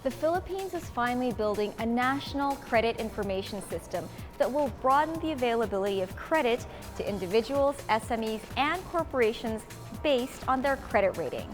The Philippines is finally building a national credit information system that will broaden the availability of credit to individuals, SMEs, and corporations based on their credit rating.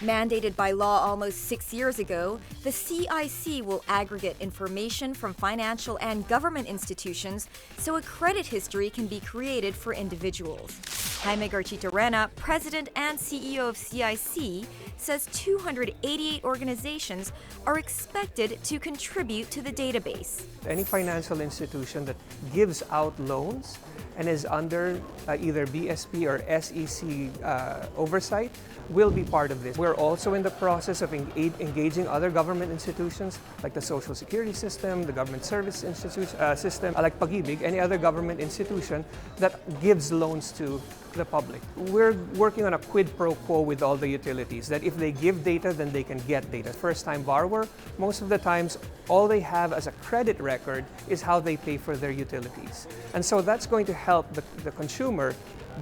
Mandated by law almost 6 years ago, the CIC will aggregate information from financial and government institutions so a credit history can be created for individuals. Jaime Garchitorena, president and CEO of CIC, says 288 organizations are expected to contribute to the database. Any financial institution that gives out loans and is under either BSP or SEC oversight will be part of this. We're also in the process of engaging other government institutions like the Social Security system, the Government Service system, like Pag-ibig, any other government institution that gives loans to the public. We're working on a quid pro quo with all the utilities that if they give data, then they can get data. First-time borrower, most of the times, all they have as a credit record is how they pay for their utilities. And so that's going to help the consumer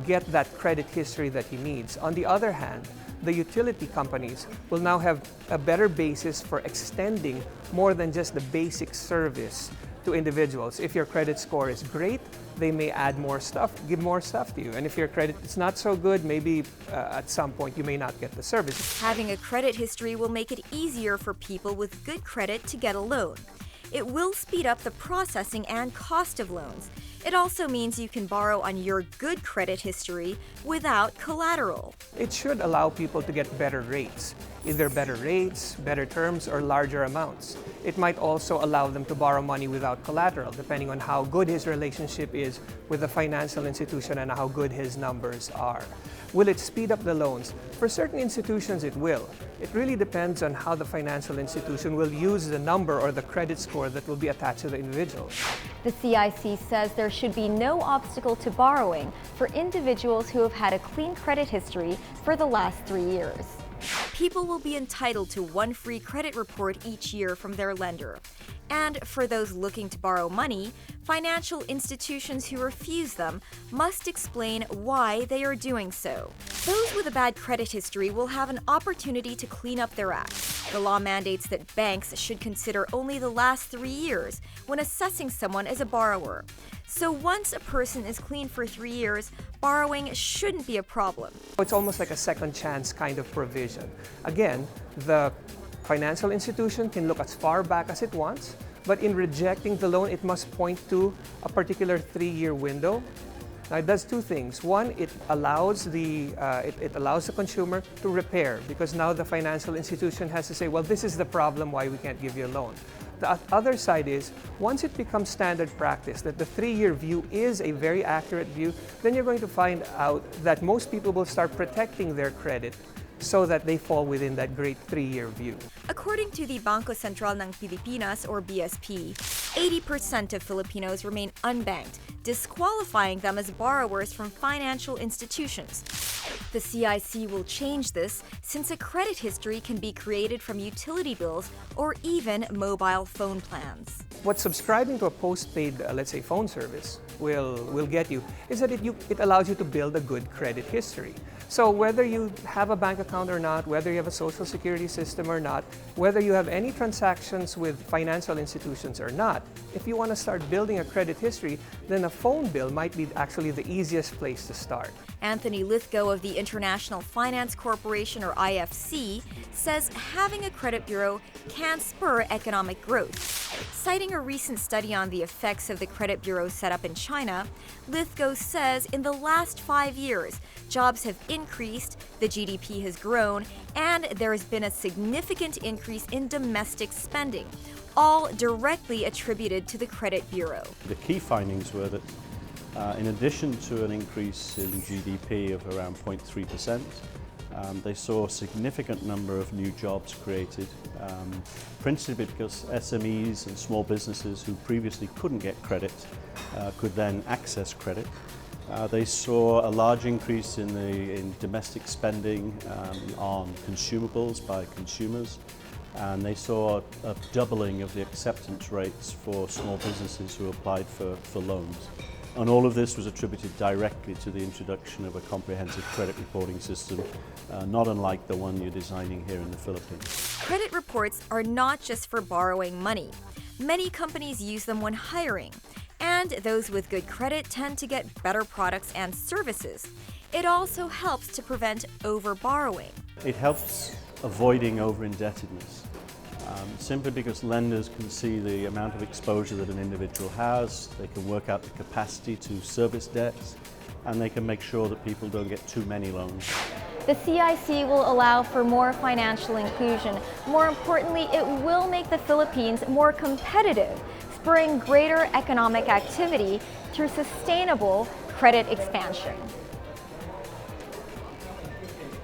get that credit history that he needs. On the other hand, the utility companies will now have a better basis for extending more than just the basic service to individuals. If your credit score is great, they may add more stuff, give more stuff to you. And if your credit is not so good, maybe at some point you may not get the service. Having a credit history will make it easier for people with good credit to get a loan. It will speed up the processing and cost of loans. It also means you can borrow on your good credit history without collateral. It should allow people to get better rates, either better rates, better terms, or larger amounts. It might also allow them to borrow money without collateral, depending on how good his relationship is with the financial institution and how good his numbers are. Will it speed up the loans? For certain institutions, it will. It really depends on how the financial institution will use the number or the credit score that will be attached to the individual. The CIC says there should be no obstacle to borrowing for individuals who have had a clean credit history for the last 3 years. People will be entitled to one free credit report each year from their lender. And for those looking to borrow money, financial institutions who refuse them must explain why they are doing so. Those with a bad credit history will have an opportunity to clean up their act. The law mandates that banks should consider only the last 3 years when assessing someone as a borrower. So once a person is clean for 3 years, borrowing shouldn't be a problem. It's almost like a second chance kind of provision. Again, the financial institution can look as far back as it wants, but in rejecting the loan, it must point to a particular 3-year window. Now, it does two things. One, it allows the consumer to repair, because now the financial institution has to say, well, this is the problem why we can't give you a loan. The other side is, once it becomes standard practice that the 3-year view is a very accurate view, then you're going to find out that most people will start protecting their credit so that they fall within that great 3-year view. According to the Bangko Sentral ng Pilipinas, or BSP, 80% of Filipinos remain unbanked, disqualifying them as borrowers from financial institutions. The CIC will change this since a credit history can be created from utility bills or even mobile phone plans. What subscribing to a postpaid, let's say, phone service will get you is that it allows you to build a good credit history. So whether you have a bank account or not, whether you have a social security system or not, whether you have any transactions with financial institutions or not, if you want to start building a credit history, then a phone bill might be actually the easiest place to start. Anthony Lithgow of the International Finance Corporation, or IFC, says having a credit bureau can spur economic growth. Citing a recent study on the effects of the credit bureau set up in China, Lithgow says in the last 5 years, jobs have increased, the GDP has grown, and there has been a significant increase in domestic spending, all directly attributed to the credit bureau. The key findings were that in addition to an increase in GDP of around 0.3%, they saw a significant number of new jobs created, principally because SMEs and small businesses who previously couldn't get credit could then access credit. They saw a large increase in domestic spending on consumables by consumers, and they saw a doubling of the acceptance rates for small businesses who applied for loans. And all of this was attributed directly to the introduction of a comprehensive credit reporting system, not unlike the one you're designing here in the Philippines. Credit reports are not just for borrowing money. Many companies use them when hiring, and those with good credit tend to get better products and services. It also helps to prevent over-borrowing. It helps avoiding over-indebtedness, simply because lenders can see the amount of exposure that an individual has, they can work out the capacity to service debts, and they can make sure that people don't get too many loans. The CIC will allow for more financial inclusion. More importantly, it will make the Philippines more competitive, spurring greater economic activity through sustainable credit expansion.